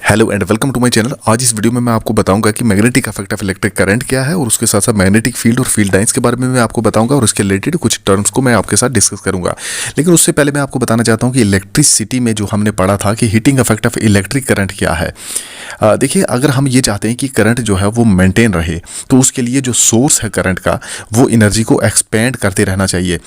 Hello and welcome to my channel. आज इस video में मैं आपको बताऊंगा कि magnetic effect of electric current क्या है और उसके साथ साथ मैग्नेटिक फील्ड और फील्ड लाइंस के बारे में मैं आपको बताऊंगा और उसके रिलेटेड कुछ टर्म्स को मैं आपके साथ डिस्कस करूंगा। लेकिन उससे पहले मैं आपको बताना चाहता हूं कि इलेक्ट्रिसिटी में जो हमने पढ़ा था कि heating effect of electric current क्या है। देखिए, अगर हम ये चाहते हैं कि करंट जो है वो मेंटेन रहे तो उसके लिए जो सोर्स है करंट का वो एनर्जी को एक्सपेंड करते रहना चाहिए।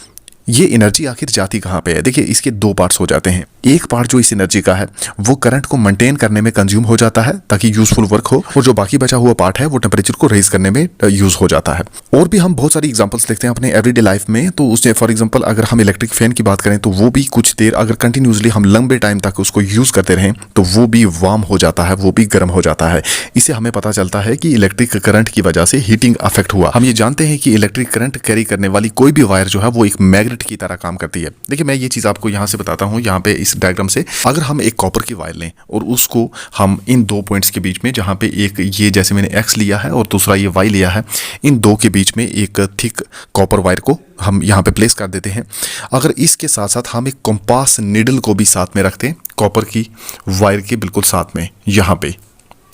ये एनर्जी आखिर जाती कहाँ पे है? देखिए, इसके दो पार्ट्स हो जाते हैं। एक पार्ट जो इस एनर्जी का है वो करंट को मेंटेन करने में कंज्यूम हो जाता है ताकि यूजफुल वर्क हो, और जो बाकी बचा हुआ पार्ट है वो टेम्परेचर को रेज करने में यूज हो जाता है। और भी हम बहुत सारी एग्जांपल्स देखते हैं अपने एवरीडे लाइफ में। तो उससे फॉर एग्जांपल अगर हम इलेक्ट्रिक फैन की बात करें तो वो भी कुछ देर अगर कंटिन्यूसली हम लंबे टाइम तक उसको यूज करते रहें तो वो भी वार्म हो जाता है, वो भी गर्म हो जाता है। इससे हमें पता चलता है कि इलेक्ट्रिक करंट की वजह से हीटिंग अफेक्ट हुआ। हम ये जानते हैं कि इलेक्ट्रिक करंट कैरी करने वाली कोई भी वायर जो है वो एक मैग्नेट की तरह काम करती है। देखिए, मैं ये चीज आपको यहाँ से बताता हूँ, यहाँ पे इस डायग्राम से। अगर हम एक कॉपर की वायर लें और उसको हम इन दो पॉइंट्स के बीच में, जहाँ पे एक ये जैसे मैंने एक्स लिया है और दूसरा ये वाई लिया है, इन दो के बीच में एक थिक कॉपर वायर को हम यहाँ पे प्लेस कर देते हैं। अगर इसके साथ साथ हम एक कंपास नीडल को भी साथ में रखते हैं, कॉपर की वायर के बिल्कुल साथ में यहाँ पे,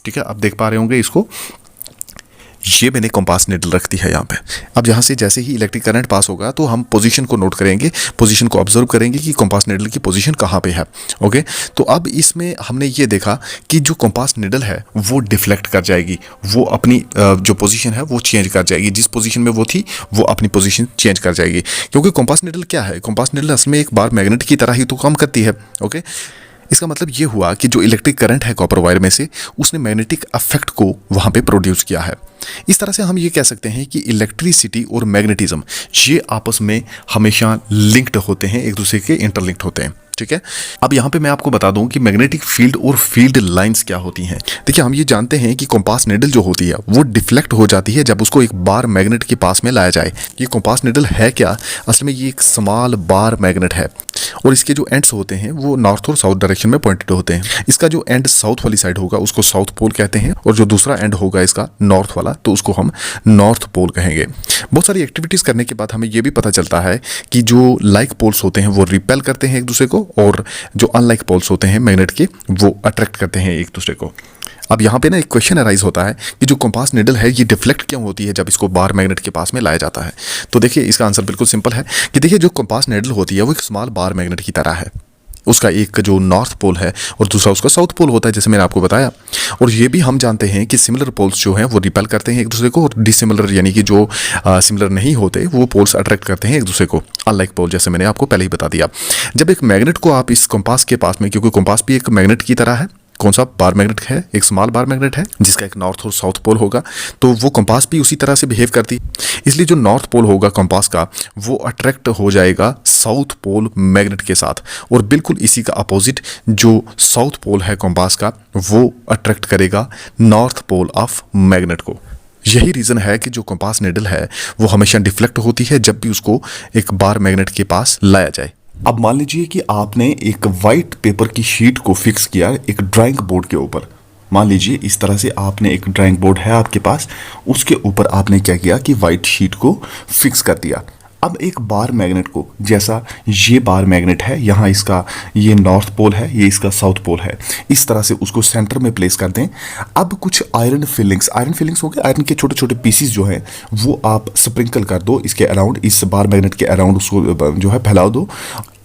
ठीक है, आप देख पा रहे होंगे इसको, ये मैंने कंपास नीडल रख दी है यहाँ पे। अब यहाँ से जैसे ही इलेक्ट्रिक करंट पास होगा तो हम पोजीशन को नोट करेंगे, पोजीशन को ऑब्जर्व करेंगे कि कंपास नीडल की पोजीशन कहाँ पे है। ओके, तो अब इसमें हमने ये देखा कि जो कंपास नीडल है वो डिफ्लेक्ट कर जाएगी, वो अपनी जो पोजीशन है वो चेंज कर जाएगी। जिस पोजीशन में वो थी वो अपनी पोजीशन चेंज कर जाएगी, क्योंकि कंपास नीडल क्या है? कंपास नीडल असल में एक बार मैग्नेट की तरह ही तो काम करती है। ओके, इसका मतलब ये हुआ कि जो इलेक्ट्रिक करंट है कॉपर वायर में से, उसने मैग्नेटिक इफेक्ट को वहाँ पे प्रोड्यूस किया है। इस तरह से हम ये कह सकते हैं कि इलेक्ट्रिसिटी और मैग्नेटिज्म ये आपस में हमेशा लिंक्ड होते हैं, एक दूसरे के इंटरलिंक्ड होते हैं। ठीक है, अब यहाँ पे मैं आपको बता दूं कि मैग्नेटिक फील्ड और फील्ड लाइंस क्या होती हैं। देखिए, हम ये जानते हैं कि कंपास नीडल जो होती है वो डिफ्लेक्ट हो जाती है जब उसको एक बार मैग्नेट के पास में लाया जाए। ये कंपास नीडल है क्या? असल में ये एक स्मॉल बार मैग्नेट है और इसके जो एंड्स होते हैं वो नॉर्थ और साउथ डायरेक्शन में पॉइंटेड होते हैं। इसका जो एंड साउथ वाली साइड होगा उसको साउथ पोल कहते हैं, और जो दूसरा एंड होगा इसका नॉर्थ वाला तो उसको हम नॉर्थ पोल कहेंगे। बहुत सारी एक्टिविटीज करने के बाद हमें यह भी पता चलता है कि जो लाइक पोल्स होते हैं वो रिपेल करते हैं एक दूसरे को, और जो अनलाइक पोल्स होते हैं मैग्नेट के वो अट्रैक्ट करते हैं एक दूसरे को। अब यहाँ पे ना एक क्वेश्चन अराइज होता है कि जो कंपास नीडल है ये डिफ्लेक्ट क्यों होती है जब इसको बार मैग्नेट के पास में लाया जाता है? तो देखिए, इसका आंसर बिल्कुल सिंपल है कि देखिए, जो कंपास नीडल होती है वो एक स्मॉल बार मैग्नेट की तरह है। उसका एक जो नॉर्थ पोल है और दूसरा उसका साउथ पोल होता है, जैसे मैंने आपको बताया। और ये भी हम जानते हैं कि सिमिलर पोल्स जो हैं वो रिपेल करते हैं एक दूसरे को, और डिसिमिलर यानी कि जो सिमिलर नहीं होते वो पोल्स अट्रैक्ट करते हैं एक दूसरे को, अनलाइक पोल, जैसे मैंने आपको पहले ही बता दिया। जब एक मैग्नेट को आप इस कंपास के पास में, क्योंकि कंपास भी एक मैग्नेट की तरह है, कौन सा बार मैग्नेट है? एक स्मॉल बार मैग्नेट है जिसका एक नॉर्थ और साउथ पोल होगा, तो वो कंपास भी उसी तरह से बिहेव करती है। इसलिए जो नॉर्थ पोल होगा कंपास का वो अट्रैक्ट हो जाएगा साउथ पोल मैग्नेट के साथ, और बिल्कुल इसी का अपोजिट जो साउथ पोल है कंपास का वो अट्रैक्ट करेगा नॉर्थ पोल ऑफ मैग्नेट को। यही रीज़न है कि जो कंपास नीडल है वो हमेशा डिफ्लेक्ट होती है जब भी उसको एक बार मैग्नेट के पास लाया जाए। अब मान लीजिए कि आपने एक वाइट पेपर की शीट को फिक्स किया एक ड्राइंग बोर्ड के ऊपर। मान लीजिए इस तरह से आपने एक ड्राइंग बोर्ड है आपके पास, उसके ऊपर आपने क्या किया कि वाइट शीट को फिक्स कर दिया। अब एक बार मैग्नेट को, जैसा ये बार मैग्नेट है, यहाँ इसका ये नॉर्थ पोल है, ये इसका साउथ पोल है, इस तरह से उसको सेंटर में प्लेस कर दें। अब कुछ आयरन फिलिंग्स हो गए, आयरन के छोटे छोटे पीसीज जो हैं वो आप स्प्रिंकल कर दो इसके अराउंड, इस बार मैग्नेट के अराउंड उसको जो है फैला दो।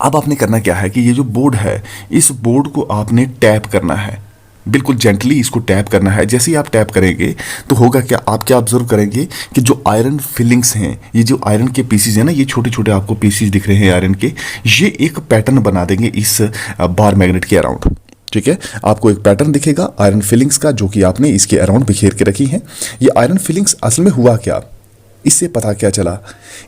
अब आपने करना क्या है कि ये जो बोर्ड है, इस बोर्ड को आपने टैप करना है, बिल्कुल जेंटली इसको टैप करना है। जैसे ही आप टैप करेंगे तो होगा क्या, आप क्या ऑब्जर्व करेंगे कि जो आयरन फिलिंग्स हैं, ये जो आयरन के पीसीज हैं ना, ये छोटे छोटे आपको पीसीज दिख रहे हैं आयरन के, ये एक पैटर्न बना देंगे इस बार मैग्नेट के अराउंड। ठीक है, आपको एक पैटर्न दिखेगा आयरन फिलिंग्स का जो कि आपने इसके अराउंड बिखेर के रखी हैं। ये आयरन फिलिंग्स असल में हुआ क्या, इससे पता क्या चला?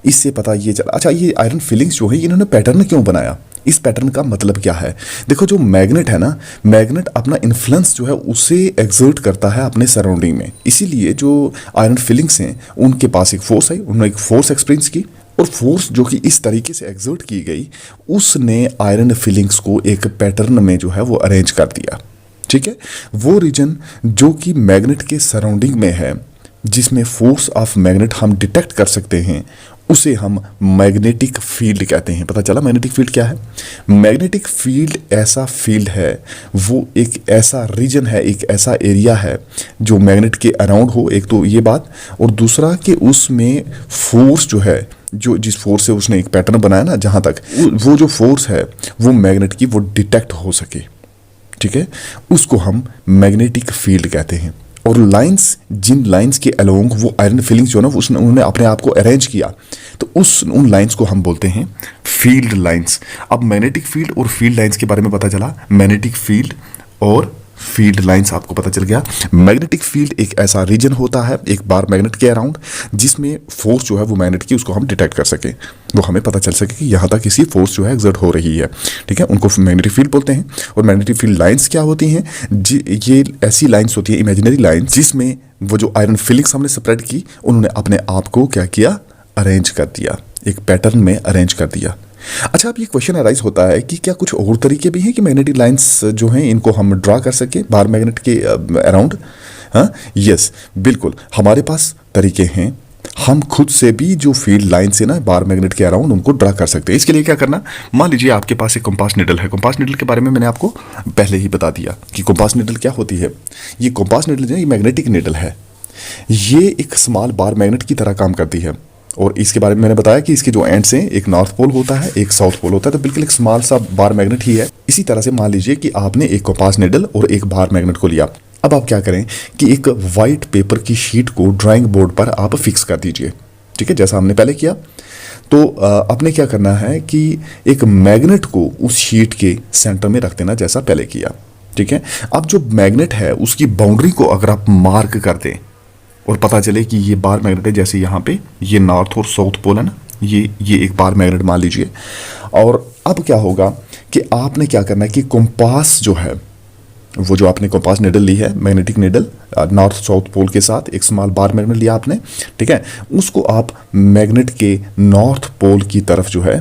इससे पता ये चला, अच्छा ये आयरन फिलिंग्स जो है इन्होंने पैटर्न क्यों बनाया? इस पैटर्न का मतलब क्या है? देखो, जो मैग्नेट है ना, मैग्नेट अपना इन्फ्लुएंस जो है उसे एक्सर्ट करता है अपने सराउंडिंग में। इसीलिए जो आयरन फिलिंग्स हैं उनके पास एक फोर्स आई, उन्होंने एक फोर्स एक्सपीरियंस की, और फोर्स जो कि इस तरीके से एक्सर्ट की गई उसने आयरन फिलिंग्स को एक पैटर्न में जो है वो अरेंज कर दिया। ठीक है, वो रीजन जो कि मैग्नेट के सराउंडिंग में है, जिसमें फोर्स ऑफ मैग्नेट हम डिटेक्ट कर सकते हैं, उसे हम मैग्नेटिक फील्ड कहते हैं। पता चला मैग्नेटिक फील्ड क्या है? मैग्नेटिक फील्ड ऐसा फील्ड है, वो एक ऐसा रीजन है, एक ऐसा एरिया है जो मैग्नेट के अराउंड हो। एक तो ये बात, और दूसरा कि उसमें फोर्स जो है, जो जिस फोर्स से उसने एक पैटर्न बनाया ना, जहाँ तक वो जो फोर्स है वो मैग्नेट की वो डिटेक्ट हो सके, ठीक है, उसको हम मैग्नेटिक फील्ड कहते हैं। और लाइंस, जिन लाइंस के अलोंग वो आयरन फिलिंग्स जो ना उन्होंने अपने आप को अरेंज किया, तो उन लाइंस को हम बोलते हैं फील्ड लाइंस। अब मैग्नेटिक फील्ड और फील्ड लाइंस के बारे में पता चला। मैग्नेटिक फील्ड और फील्ड लाइंस आपको पता चल गया। मैग्नेटिक फील्ड एक ऐसा रीजन होता है एक बार मैग्नेट के अराउंड, जिसमें फोर्स जो है वो मैग्नेट की उसको हम डिटेक्ट कर सके, वो हमें पता चल सके कि यहाँ तक किसी फोर्स जो है एक्सर्ट हो रही है, ठीक है, उनको मैग्नेटिक फील्ड बोलते हैं। और मैग्नेटिक फील्ड लाइंस क्या होती हैं? ये ऐसी लाइंस होती है, इमेजिनरी लाइंस, जिसमें वो जो आयरन फिलिंग्स हमने स्प्रेड की, उन्होंने अपने आप को क्या किया? अरेंज कर दिया, एक पैटर्न में अरेंज कर दिया। अच्छा, अब ये क्वेश्चन अराइज होता है कि क्या कुछ और तरीके भी हैं कि मैग्नेटिक लाइंस जो हैं इनको हम ड्रा कर सकें बार मैग्नेट के अराउंड? हाँ, यस, बिल्कुल, हमारे पास तरीके हैं। हम खुद से भी जो फील्ड लाइन से ना बार मैग्नेट के अराउंड उनको ड्रा कर सकते हैं। इसके लिए क्या करना, मान लीजिए आपके पास एक कंपास निडल है। कंपास निडल के बारे में मैंने आपको पहले ही बता दिया कि कंपास निडल क्या होती है। ये कंपास निडल जो है ये मैग्नेटिक निडल है। ये एक स्मॉल बार मैग्नेट की तरह काम करती है। और इसके बारे में मैंने बताया कि इसके जो एंड्स हैं, एक नॉर्थ पोल होता है, एक साउथ पोल होता है, तो बिल्कुल एक स्मॉल सा बार मैग्नेट ही है। इसी तरह से मान लीजिए कि आपने एक कंपास निडल और एक बार मैग्नेट को लिया। अब आप क्या करें कि एक वाइट पेपर की शीट को ड्राइंग बोर्ड पर आप फिक्स कर दीजिए, ठीक है, जैसा हमने पहले किया। तो आपने क्या करना है कि एक मैग्नेट को उस शीट के सेंटर में रख देना, जैसा पहले किया, ठीक है। अब जो मैग्नेट है उसकी बाउंड्री को अगर आप मार्क कर दें और पता चले कि ये बार मैग्नेट है, जैसे यहाँ पे ये नॉर्थ और साउथ पोल है ना, ये एक बार मैग्नेट मान लीजिए। और अब क्या होगा कि आपने क्या करना है कि कंपास जो है, वो जो आपने कंपास निडल ली है, magnetic needle, north south pole के साथ एक स्मॉल बार मैग्नेट लिया आपने, ठीक है, उसको आप मैग्नेट के नॉर्थ पोल की तरफ जो है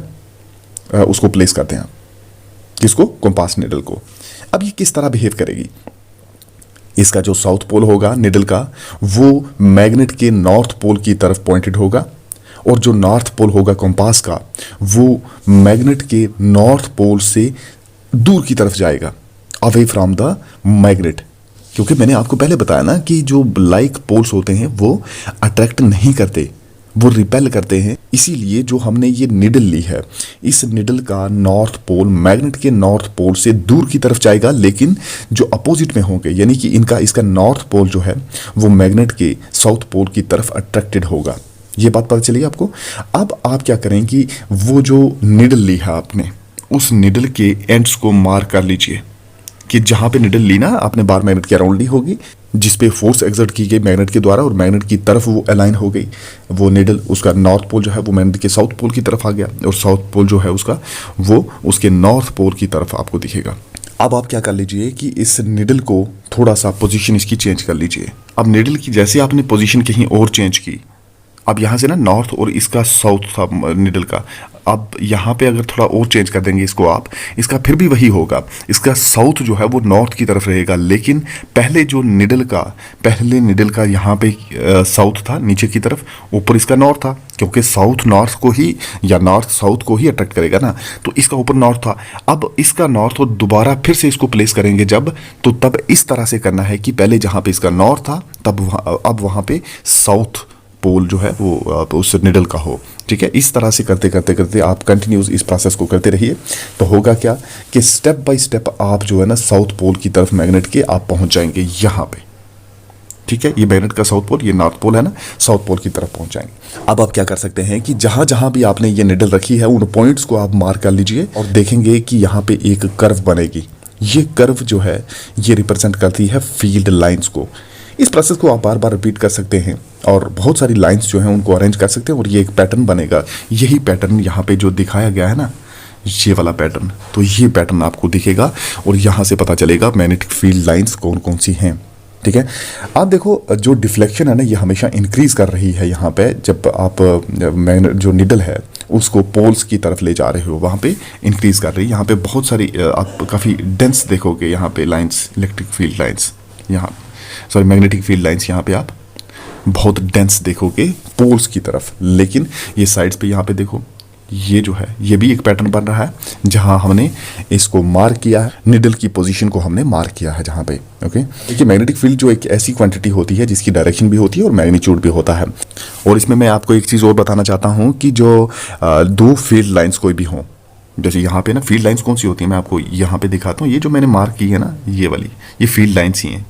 उसको प्लेस करते हैं। किसको? कंपास निडल को। अब ये किस तरह बिहेव करेगी? इसका जो साउथ पोल होगा निडल का, वो मैग्नेट के नॉर्थ पोल की तरफ पॉइंटेड होगा, और जो नॉर्थ पोल होगा कंपास का, वो मैग्नेट के नॉर्थ पोल से दूर की तरफ जाएगा, अवे फ्रॉम द मैग्नेट। क्योंकि मैंने आपको पहले बताया ना कि जो लाइक पोल्स होते हैं वो अट्रैक्ट नहीं करते, वो रिपेल करते हैं। इसीलिए जो हमने ये निडल ली है, इस निडल का नॉर्थ पोल मैग्नेट के नॉर्थ पोल से दूर की तरफ जाएगा, लेकिन जो अपोजिट में होंगे, यानी कि इसका नॉर्थ पोल जो है वो मैग्नेट के साउथ पोल की तरफ अट्रैक्टेड होगा। ये बात पता चली आपको? अब आप क्या करें कि वो जो निडल ली है आपने, उस निडल के एंड्स को मार्क कर लीजिए कि जहां पे निडल ली ना आपने बार मैग्नेट के अराउंड ली होगी, जिसपे फोर्स एक्सर्ट की गई मैग्नेट के द्वारा और मैग्नेट की तरफ वो अलाइन हो गई, वो निडल, उसका नॉर्थ पोल जो है वो मैग्नेट के साउथ पोल की तरफ आ गया, और साउथ पोल जो है उसका वो उसके नॉर्थ पोल की तरफ आपको दिखेगा। अब आप क्या कर लीजिए कि इस निडल को थोड़ा सा पोजीशन इसकी चेंज कर लीजिए। अब निडल की जैसे आपने पोजीशन कहीं और चेंज की, अब यहाँ से ना नॉर्थ और इसका साउथ था निडल का, अब यहाँ पे अगर थोड़ा और चेंज कर देंगे इसको आप, इसका फिर भी वही होगा, इसका साउथ जो है वो नॉर्थ की तरफ रहेगा, लेकिन पहले निडल का यहाँ पे साउथ था नीचे की तरफ, ऊपर इसका नॉर्थ था, क्योंकि साउथ नॉर्थ को ही या नॉर्थ साउथ को ही अट्रैक्ट करेगा ना, तो इसका ऊपर नॉर्थ था। अब इसका नॉर्थ और दोबारा फिर से इसको प्लेस करेंगे जब, तो तब इस तरह से करना है कि पहले जहाँ पे इसका नॉर्थ था तब अब वहाँ पे साउथ पोल जो है वो उस निडल का हो, ठीक है। इस तरह से करते करते आप कंटिन्यूस इस प्रोसेस को करते रहिए, तो होगा क्या कि स्टेप बाय स्टेप आप जो है ना साउथ पोल की तरफ मैग्नेट के आप पहुंच जाएंगे यहाँ पे, ठीक है। ये मैग्नेट का साउथ पोल, ये नॉर्थ पोल है ना, साउथ पोल की तरफ पहुंच जाएंगे। अब आप क्या कर सकते हैं कि जहां जहां भी आपने ये निडल रखी है उन पॉइंट्स को आप मार्क कर लीजिए और देखेंगे कि यहाँ पे एक कर्व बनेगी। ये कर्व जो है ये रिप्रेजेंट करती है फील्ड लाइन्स को। इस प्रोसेस को आप बार बार रिपीट कर सकते हैं और बहुत सारी लाइंस जो हैं उनको अरेंज कर सकते हैं और ये एक पैटर्न बनेगा। यही पैटर्न यहाँ पे जो दिखाया गया है ना, ये वाला पैटर्न, तो ये पैटर्न आपको दिखेगा और यहाँ से पता चलेगा मैग्नेटिक फील्ड लाइंस कौन कौन सी हैं, ठीक है। आप देखो जो डिफ्लेक्शन है ना, ये हमेशा इंक्रीज कर रही है यहाँ पे, जब आप मैग्नेट जो निडल है उसको पोल्स की तरफ ले जा रहे हो वहाँ पे इंक्रीज कर रही है। यहाँ पे बहुत सारी आप काफ़ी डेंस देखोगे यहाँ पे लाइंस, इलेक्ट्रिक फील्ड लाइंस, यहाँ सॉरी मैग्नेटिक फील्ड लाइंस यहाँ पे आप बहुत डेंस देखोगे पोल्स की तरफ, लेकिन ये साइड्स पे यहाँ पे देखो, ये जो है ये भी एक पैटर्न बन रहा है जहां हमने इसको मार्क किया है, निडल की पोजीशन को हमने मार्क किया है जहां पे। ओके, देखिए मैग्नेटिक फील्ड जो एक ऐसी क्वांटिटी होती है जिसकी डायरेक्शन भी होती है और मैग्नीट्यूड भी होता है। और इसमें मैं आपको एक चीज़ और बताना चाहता हूँ कि जो दो फील्ड लाइन्स कोई भी हों, जैसे यहाँ पे ना फील्ड लाइन्स कौन सी होती है मैं आपको यहाँ पे दिखाता हूँ। ये जो मैंने मार्क की है ना, ये वाली, ये फील्ड लाइन्स ही हैं,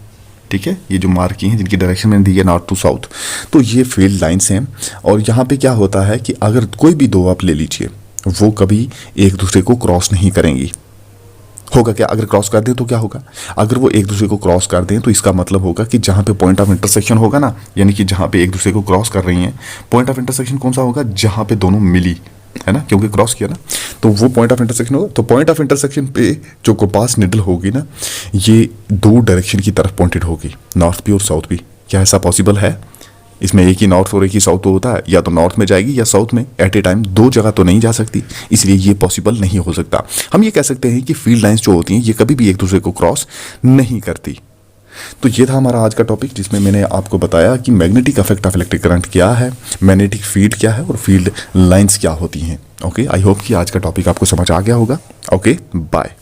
ठीक है। ये जो मार्क की हैं जिनकी डायरेक्शन मैंने दी है नॉर्थ टू साउथ, तो ये फील्ड लाइन्स हैं। और यहाँ पे क्या होता है कि अगर कोई भी दो आप ले लीजिए, वो कभी एक दूसरे को क्रॉस नहीं करेंगी। होगा क्या, अगर क्रॉस कर दें तो क्या होगा, अगर वो एक दूसरे को क्रॉस कर दें तो इसका मतलब होगा कि जहाँ पे पॉइंट ऑफ इंटरसेक्शन होगा ना, यानी कि जहाँ पे एक दूसरे को क्रॉस कर रही हैं, पॉइंट ऑफ इंटरसेक्शन कौन सा होगा, जहाँ पे दोनों मिली है ना, क्योंकि क्रॉस किया ना, तो वो पॉइंट ऑफ इंटरसेक्शन होगा। तो पॉइंट ऑफ इंटरसेक्शन पे जो कंपास निडल होगी ना, ये दो डायरेक्शन की तरफ पॉइंटेड होगी, नॉर्थ भी और साउथ भी। क्या ऐसा पॉसिबल है? इसमें एक ही नॉर्थ और एक ही साउथ तो होता है, या तो नॉर्थ में जाएगी या साउथ में, एट ए टाइम दो जगह तो नहीं जा सकती, इसलिए ये पॉसिबल नहीं हो सकता। हम ये कह सकते हैं कि फील्ड लाइंस जो होती हैं ये कभी भी एक दूसरे को क्रॉस नहीं करती। तो ये था हमारा आज का टॉपिक, जिसमें मैंने आपको बताया कि magnetic effect of electric current क्या है, मैग्नेटिक फील्ड क्या है और फील्ड लाइंस क्या होती हैं। ओके, आई होप कि आज का टॉपिक आपको समझ आ गया होगा। Okay, bye.